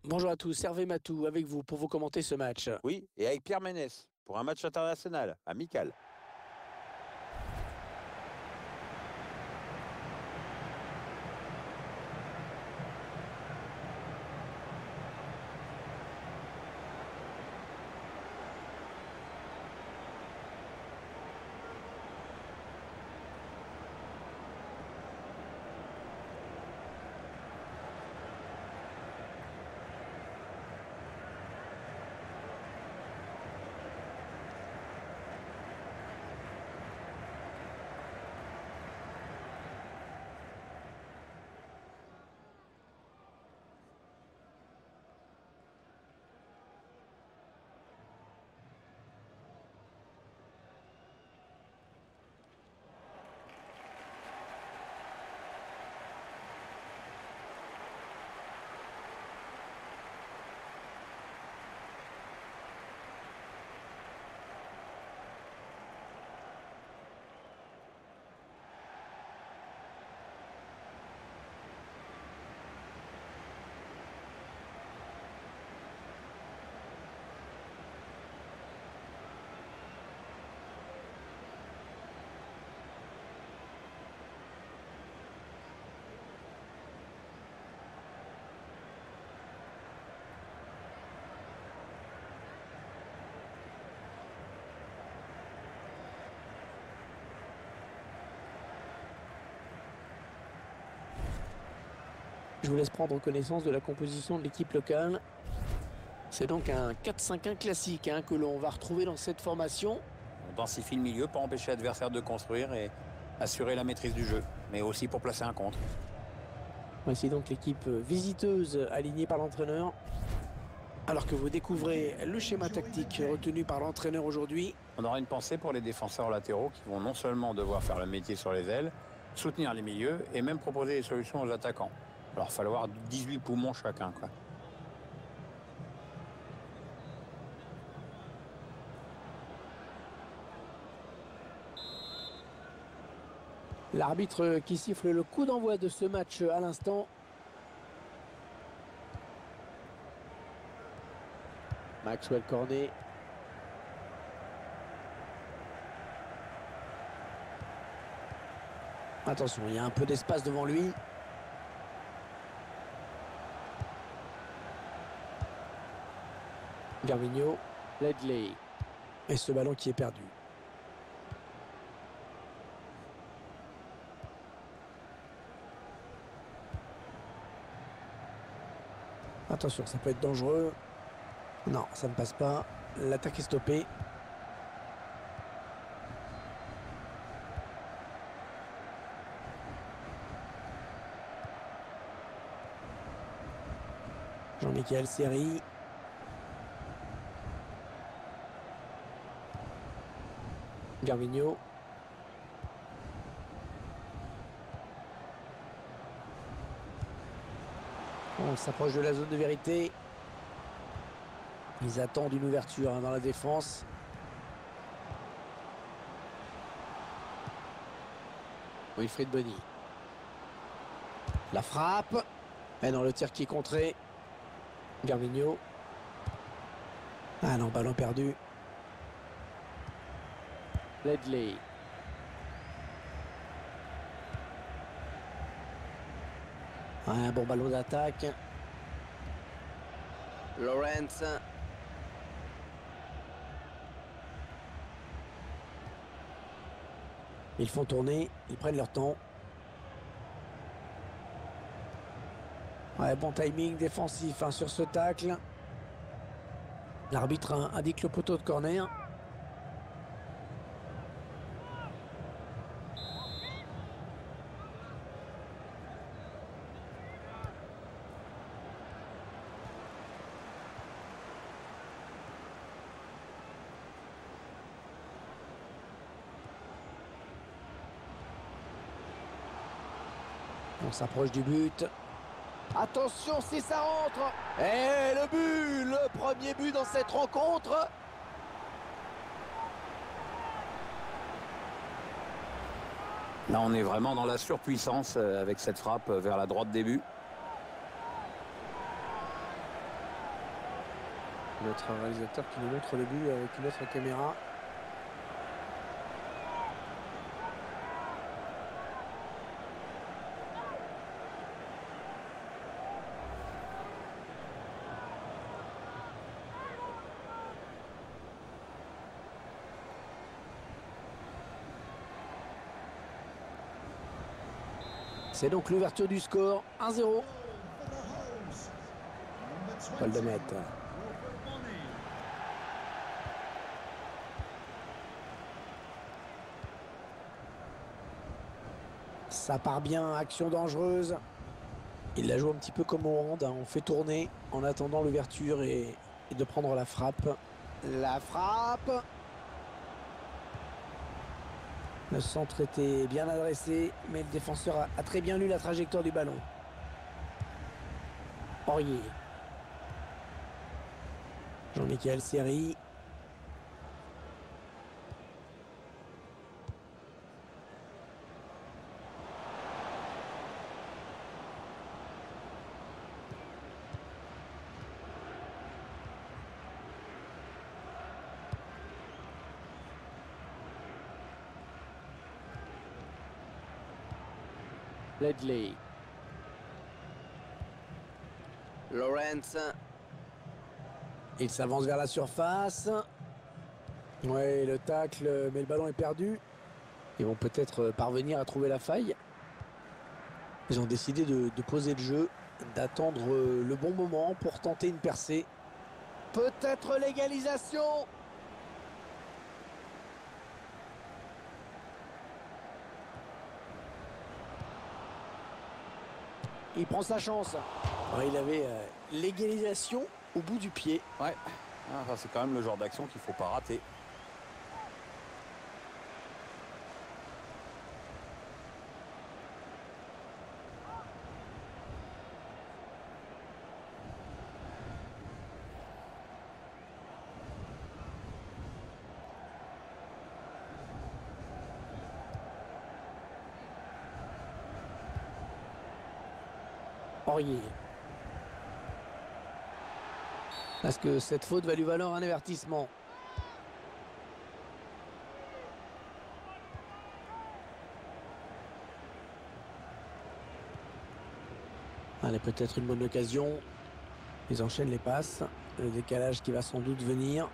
Bonjour à tous, Hervé Matou avec vous pour vous commenter ce match. Oui, et avec Pierre Ménès pour un match international, amical. Je vous laisse prendre connaissance de la composition de l'équipe locale. C'est donc un 4-5-1 classique que l'on va retrouver dans cette formation. On densifie le milieu pour empêcher l'adversaire de construire et assurer la maîtrise du jeu, mais aussi pour placer un contre. Voici donc l'équipe visiteuse alignée par l'entraîneur. Alors que vous découvrez le schéma tactique retenu par l'entraîneur aujourd'hui. On aura une pensée pour les défenseurs latéraux qui vont non seulement devoir faire le métier sur les ailes, soutenir les milieux et même proposer des solutions aux attaquants. Alors il va falloir 18 poumons chacun, quoi. L'arbitre qui siffle le coup d'envoi de ce match à l'instant. Maxwell Cornet. Attention, il y a un peu d'espace devant lui. Gervinho, Ledley. Et ce ballon qui est perdu. Attention, ça peut être dangereux. Non, ça ne passe pas. L'attaque est stoppée. Jean-Michel Seri. Gervinho. On s'approche de la zone de vérité. Ils attendent une ouverture dans la défense. Wilfried Bony. La frappe. Et dans le tir qui est contré. Gervinho. Ah non, ballon perdu. Ledley. Un bon ballon d'attaque. Lawrence. Ils font tourner, ils prennent leur temps. Ouais, bon timing défensif sur ce tacle. L'arbitre indique le poteau de corner. On s'approche du but. Attention si ça rentre. Et le but, le premier but dans cette rencontre. Là, on est vraiment dans la surpuissance avec cette frappe vers la droite des buts. Notre réalisateur qui nous montre le but avec une autre caméra. C'est donc l'ouverture du score, 1-0. Paul Demette. Ça part bien, action dangereuse. Il la joue un petit peu comme au hand, hein. On fait tourner en attendant l'ouverture et de prendre la frappe. La frappe! Le centre était bien adressé, mais le défenseur a très bien lu la trajectoire du ballon. Aurier. Jean-Michel Seri. Ledley. Lawrence. Il s'avance vers la surface. Ouais, le tacle, mais le ballon est perdu. Ils vont peut-être parvenir à trouver la faille. Ils ont décidé de poser le jeu, d'attendre le bon moment pour tenter une percée. Peut-être l'égalisation. Il prend sa chance. Ouais, il avait l'égalisation au bout du pied. Ouais, ça c'est quand même le genre d'action qu'il ne faut pas rater. Aurier. Parce que cette faute va lui valoir un avertissement. Allez, peut-être une bonne occasion. Ils enchaînent les passes. Le décalage qui va sans doute venir.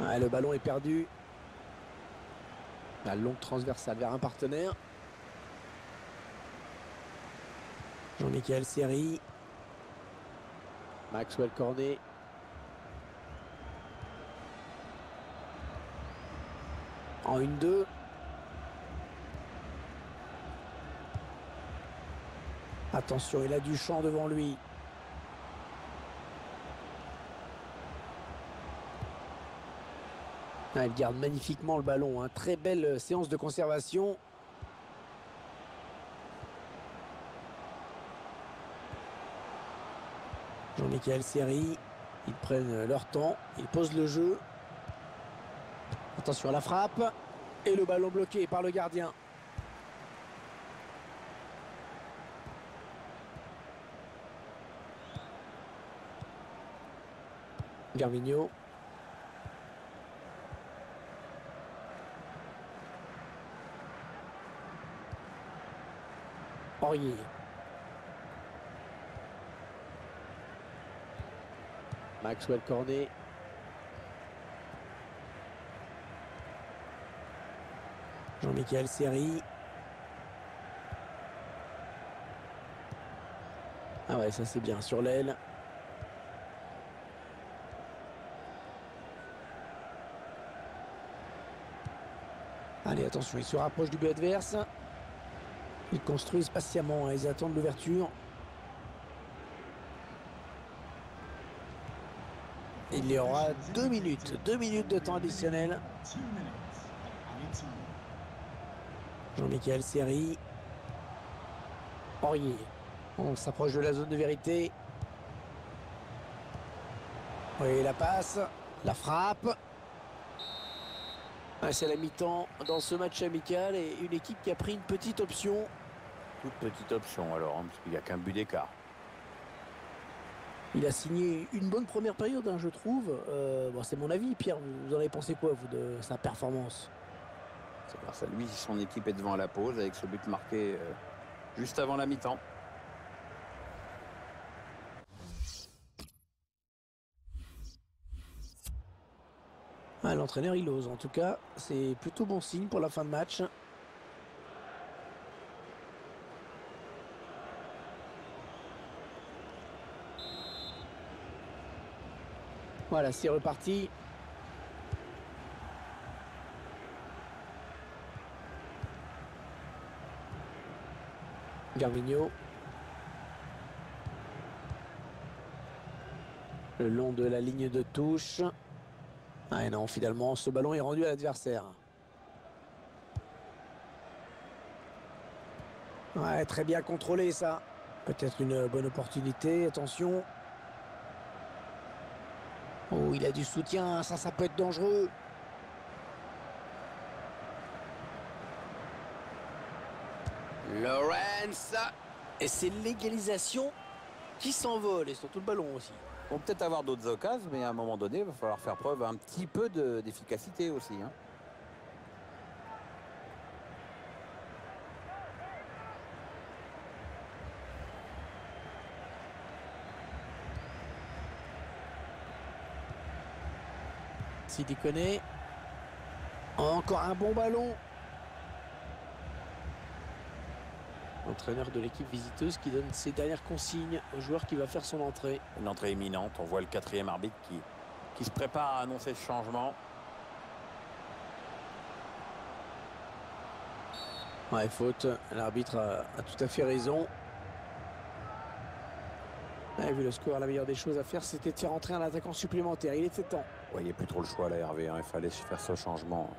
Ah, le ballon est perdu. La longue transversale vers un partenaire. Jean-Michel Seri. Maxwell Cornet. En 1-2. Attention, il a du champ devant lui. Ah, il garde magnifiquement le ballon. Hein. Très belle séance de conservation. Jean-Michel Seri. Ils prennent leur temps. Ils posent le jeu. Attention à la frappe. Et le ballon bloqué par le gardien. Gervinho. Aurier. Maxwell Cornet. Jean-Michel Seri. Ah ouais, ça c'est bien sur l'aile. Allez, attention, ils se rapprochent du but adverse. Ils construisent patiemment, hein, ils attendent l'ouverture. Il y aura 2 minutes. 2 minutes de temps additionnel. Jean-Michel Seri. Aurier. On s'approche de la zone de vérité. Oui, la passe. La frappe. C'est la mi-temps dans ce match amical et une équipe qui a pris une petite option. Toute petite option alors, hein, parce qu'il n'y a qu'un but d'écart. Il a signé une bonne première période, hein, je trouve. Bon, c'est mon avis, Pierre. Vous en avez pensé quoi, vous, de sa performance? C'est grâce à lui, son équipe est devant à la pause avec ce but marqué juste avant la mi-temps. Ah, l'entraîneur, il ose. En tout cas, c'est plutôt bon signe pour la fin de match. Voilà, c'est reparti. Gervinho. Le long de la ligne de touche. Ah et non, finalement, ce ballon est rendu à l'adversaire. Ouais, très bien contrôlé, ça. Peut-être une bonne opportunité. Attention. Oh, il a du soutien. Ça peut être dangereux. Lawrence. Et c'est l'égalisation qui s'envole. Et surtout le ballon aussi. On peut peut-être avoir d'autres occasions, mais à un moment donné, il va falloir faire preuve un petit peu d'efficacité aussi, hein. Sidi Koné. Encore un bon ballon. L'entraîneur de l'équipe visiteuse qui donne ses dernières consignes au joueur qui va faire son entrée. Une entrée imminente. On voit le quatrième arbitre qui se prépare à annoncer ce changement. Ouais, faute. L'arbitre a tout à fait raison. Ouais, vu le score, la meilleure des choses à faire, c'était de faire entrer un attaquant supplémentaire. Il était temps. Ouais, il n'y a plus trop le choix là, Hervé, hein. Il fallait faire ce changement.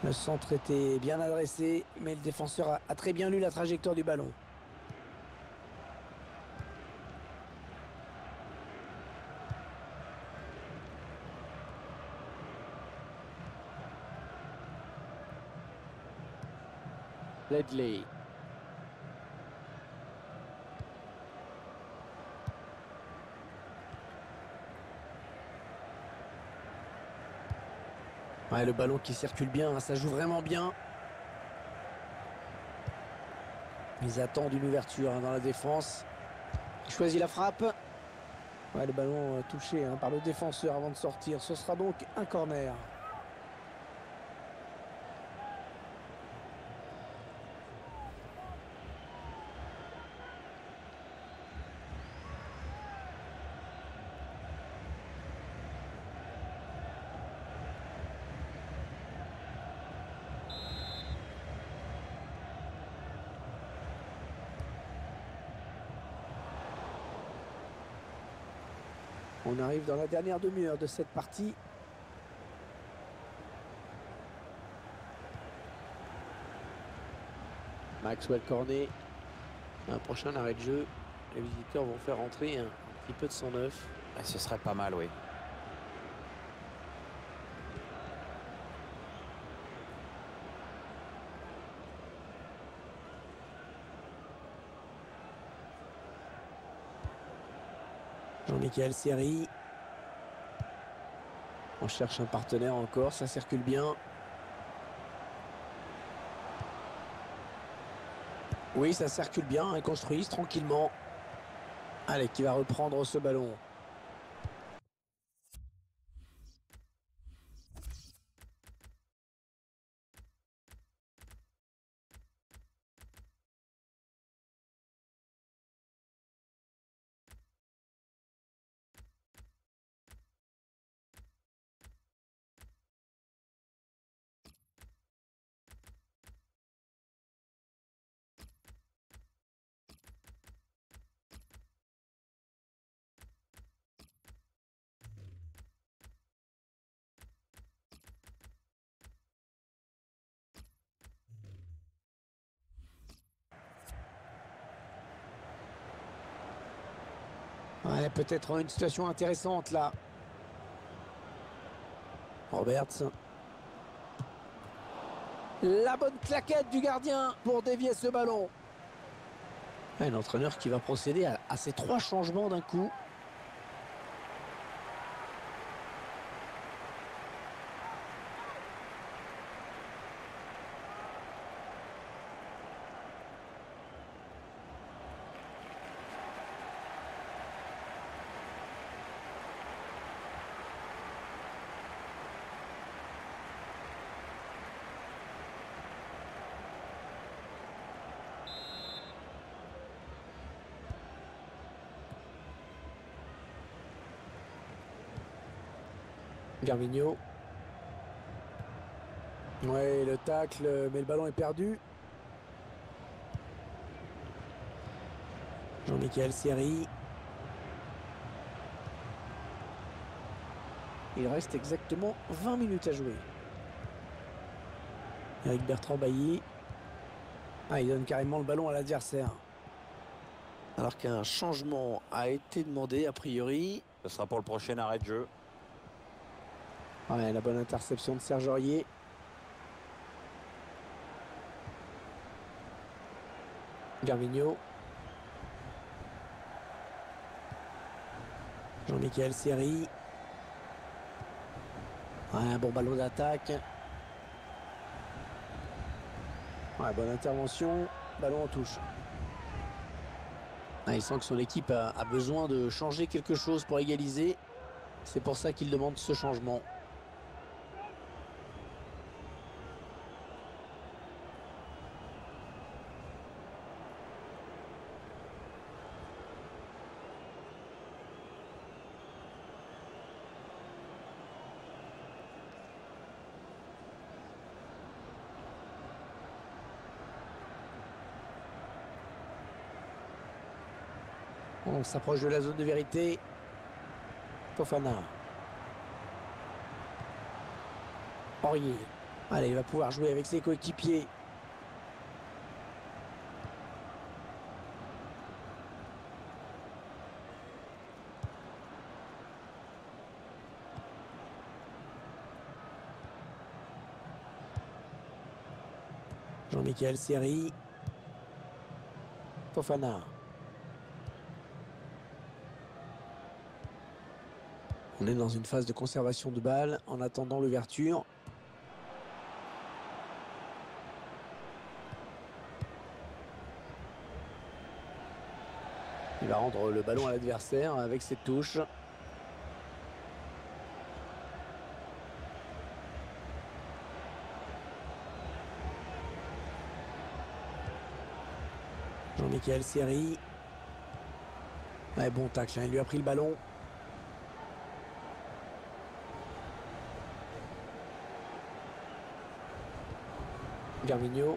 Le centre était bien adressé, mais le défenseur a très bien lu la trajectoire du ballon. Ledley. Ouais, le ballon qui circule bien, hein, ça joue vraiment bien. Ils attendent une ouverture, hein, dans la défense. Il choisit la frappe. Ouais, le ballon touché, hein, par le défenseur avant de sortir. Ce sera donc un corner. On arrive dans la dernière demi-heure de cette partie. Maxwell Cornet. Un prochain arrêt de jeu. Les visiteurs vont faire entrer un petit peu de sang neuf. Ah, ce serait pas mal, oui. Jean-Michel Seri. On cherche un partenaire encore, ça circule bien. Oui, ça circule bien, ils construisent tranquillement. Allez, qui va reprendre ce ballon? Ouais, peut-être une situation intéressante là. Roberts. La bonne claquette du gardien pour dévier ce ballon. Un entraîneur qui va procéder à ces 3 changements d'un coup. Gervinho. Ouais, le tacle, mais le ballon est perdu. Jean-Michel Seri. Il reste exactement 20 minutes à jouer. Eric Bertrand Bailly. Ah, il donne carrément le ballon à l'adversaire. Alors qu'un changement a été demandé a priori. Ce sera pour le prochain arrêt de jeu. Ouais, la bonne interception de Serge Aurier. Gervinho. Jean-Michel Seri. Ouais, un bon ballon d'attaque. Ouais, bonne intervention. Ballon en touche. Ah, il sent que son équipe a besoin de changer quelque chose pour égaliser. C'est pour ça qu'il demande ce changement. On s'approche de la zone de vérité. Fofana. Aurier. Allez, il va pouvoir jouer avec ses coéquipiers. Jean-Michel Seri. Fofana. On est dans une phase de conservation de balle en attendant l'ouverture. Il va rendre le ballon à l'adversaire avec cette touche. Jean-Michel Seri. Ouais, bon tacle, hein, il lui a pris le ballon. Gervinho.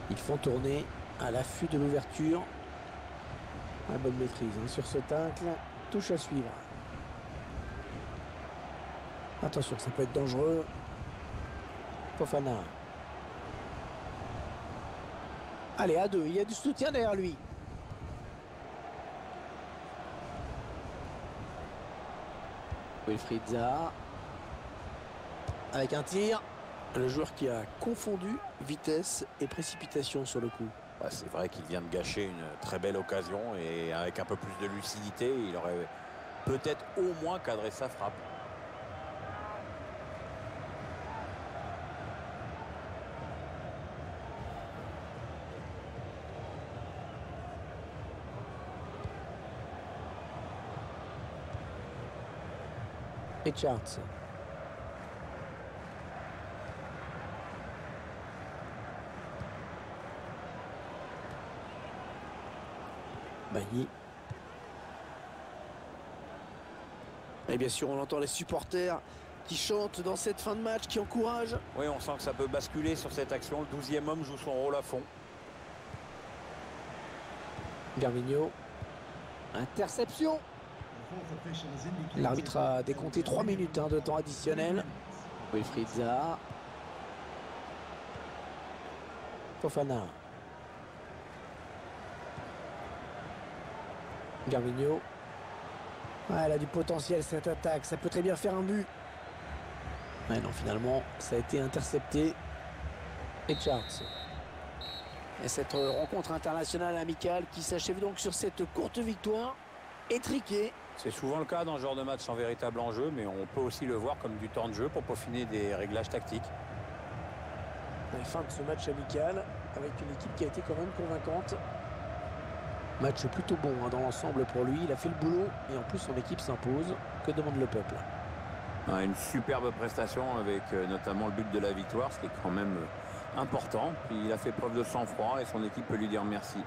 Ils font tourner à l'affût de l'ouverture. La bonne maîtrise hein, sur ce tacle. Touche à suivre. Attention, ça peut être dangereux. Fofana. Allez, à 2. Il y a du soutien derrière lui. Wilfried Zaha. Avec un tir. Le joueur qui a confondu vitesse et précipitation sur le coup. C'est vrai qu'il vient de gâcher une très belle occasion et avec un peu plus de lucidité, il aurait peut-être au moins cadré sa frappe. Richards. Bailly. Et bien sûr, on entend les supporters qui chantent dans cette fin de match, qui encouragent. Oui, on sent que ça peut basculer sur cette action. Le 12e homme joue son rôle à fond. Gervinho. Interception. L'arbitre a décompté 3 minutes de temps additionnel. Wilfried Zaha. Fofana. Gervinho. Ouais, elle a du potentiel cette attaque, ça peut très bien faire un but. Ouais, non, finalement, ça a été intercepté. Et Charles. Et cette rencontre internationale amicale qui s'achève donc sur cette courte victoire étriquée. C'est souvent le cas dans ce genre de match sans véritable enjeu, mais on peut aussi le voir comme du temps de jeu pour peaufiner des réglages tactiques. La fin de ce match amical avec une équipe qui a été quand même convaincante. Match plutôt bon dans l'ensemble pour lui. Il a fait le boulot et en plus son équipe s'impose. Que demande le peuple? Une superbe prestation avec notamment le but de la victoire, ce qui est quand même important. Puis il a fait preuve de sang-froid et son équipe peut lui dire merci.